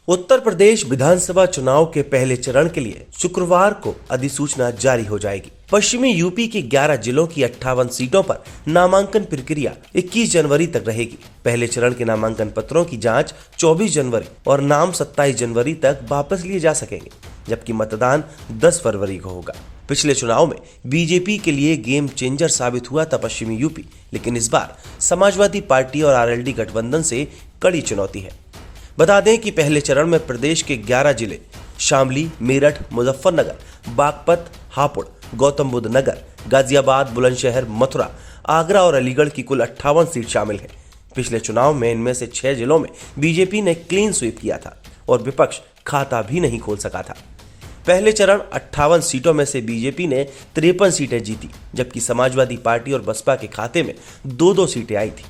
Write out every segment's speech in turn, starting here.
उत्तर प्रदेश विधानसभा चुनाव के पहले चरण के लिए शुक्रवार को अधिसूचना जारी हो जाएगी। पश्चिमी यूपी के 11 जिलों की 58 सीटों पर नामांकन प्रक्रिया 21 जनवरी तक रहेगी। पहले चरण के नामांकन पत्रों की जांच 24 जनवरी और नाम 27 जनवरी तक वापस लिए जा सकेंगे, जबकि मतदान 10 फरवरी को होगा। पिछले चुनाव में बीजेपी के लिए गेम चेंजर साबित हुआ था पश्चिमी यूपी, लेकिन इस बार समाजवादी पार्टी और आरएलडी गठबंधन से कड़ी चुनौती है। बता दें कि पहले चरण में प्रदेश के 11 जिले शामली, मेरठ, मुजफ्फरनगर, बागपत, हापुड़, गौतम बुद्ध नगर, गाजियाबाद, बुलंदशहर, मथुरा, आगरा और अलीगढ़ की कुल 58 सीट शामिल है। पिछले चुनाव में इनमें से 6 जिलों में बीजेपी ने क्लीन स्वीप किया था और विपक्ष खाता भी नहीं खोल सका था। पहले चरण 58 सीटों में से बीजेपी ने 53 सीटें जीती, जबकि समाजवादी पार्टी और बसपा के खाते में 2-2 सीटें आई थी।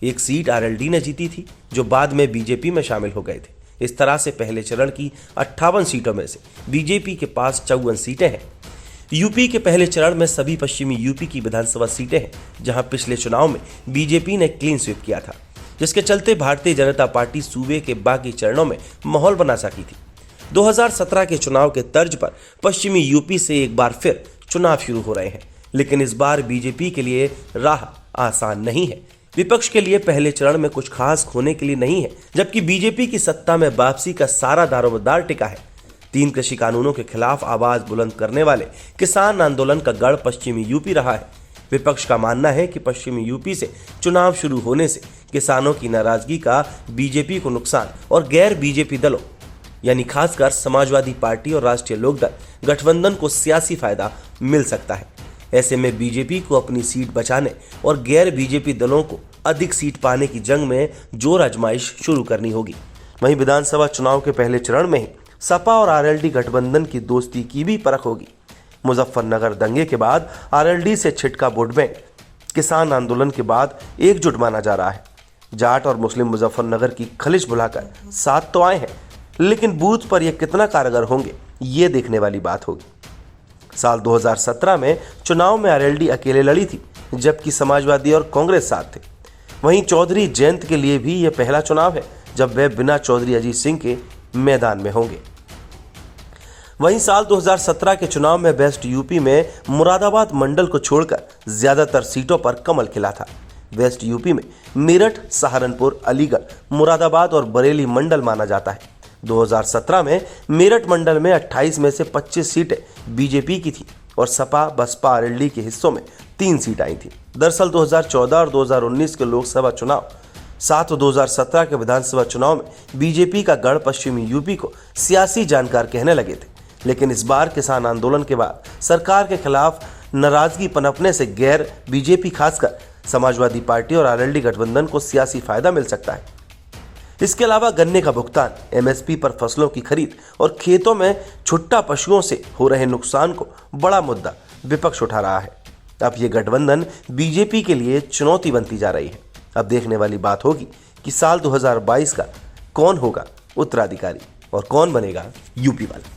एक सीट आरएलडी ने जीती थी, जो बाद में बीजेपी में शामिल हो गए थे। इस तरह से पहले चरण की 58 सीटों में से बीजेपी के पास 54 सीटें हैं। यूपी के पहले चरण में सभी पश्चिमी यूपी की विधानसभा सीटें हैं, जहां पिछले चुनाव में बीजेपी ने क्लीन स्वीप किया था, जिसके चलते भारतीय जनता पार्टी सूबे के बाकी चरणों में माहौल बना सकी थी। 2017 के चुनाव के तर्ज पर पश्चिमी यूपी से एक बार फिर चुनाव शुरू हो रहे हैं, लेकिन इस बार बीजेपी के लिए राह आसान नहीं है। विपक्ष के लिए पहले चरण में कुछ खास खोने के लिए नहीं है, जबकि बीजेपी की सत्ता में वापसी का सारा दारोमदार टिका है। 3 कृषि कानूनों के खिलाफ आवाज बुलंद करने वाले किसान आंदोलन का गढ़ पश्चिमी यूपी रहा है। विपक्ष का मानना है कि पश्चिमी यूपी से चुनाव शुरू होने से किसानों की नाराजगी का बीजेपी को नुकसान और गैर बीजेपी दलों यानी खासकर समाजवादी पार्टी और राष्ट्रीय लोकदल गठबंधन को सियासी फायदा मिल सकता है। ऐसे में बीजेपी को अपनी सीट बचाने और गैर बीजेपी दलों को अधिक सीट पाने की जंग में जोर आजमाइश शुरू करनी होगी। वहीं विधानसभा चुनाव के पहले चरण में ही सपा और आरएलडी गठबंधन की दोस्ती की भी परख होगी। मुजफ्फरनगर दंगे के बाद आरएलडी से छिटका वोट बैंक किसान आंदोलन के बाद एकजुट माना जा रहा है। जाट और मुस्लिम मुजफ्फरनगर की खलिश बुलाकर साथ तो आए हैं, लेकिन बूथ पर यह कितना कारगर होंगे, ये देखने वाली बात होगी। साल 2017 में चुनाव में आरएलडी अकेले लड़ी थी, जबकि समाजवादी और कांग्रेस साथ थे। वहीं चौधरी जयंत के लिए भी यह पहला चुनाव है जब वे बिना चौधरी अजीत सिंह के मैदान में होंगे। वहीं साल 2017 के चुनाव में वेस्ट यूपी में मुरादाबाद मंडल को छोड़कर ज्यादातर सीटों पर कमल खिला था। वेस्ट यूपी में मेरठ, सहारनपुर, अलीगढ़, मुरादाबाद और बरेली मंडल माना जाता है। 2017 में मेरठ मंडल में 28 में से 25 सीटें बीजेपी की थी और सपा, बसपा, आरएलडी के हिस्सों में 3 सीट आई थी। दरअसल 2014 और 2019 के लोकसभा चुनाव, साथ 2017 के विधानसभा चुनाव में बीजेपी का गढ़ पश्चिमी यूपी को सियासी जानकार कहने लगे थे, लेकिन इस बार किसान आंदोलन के बाद सरकार के खिलाफ नाराजगी पनपने से गैर बीजेपी खासकर समाजवादी पार्टी और आरएलडी गठबंधन को सियासी फायदा मिल सकता है। इसके अलावा गन्ने का भुगतान, एमएसपी पर फसलों की खरीद और खेतों में छुट्टा पशुओं से हो रहे नुकसान को बड़ा मुद्दा विपक्ष उठा रहा है। अब ये गठबंधन बीजेपी के लिए चुनौती बनती जा रही है। अब देखने वाली बात होगी कि साल 2022 का कौन होगा उत्तराधिकारी और कौन बनेगा यूपी वाला।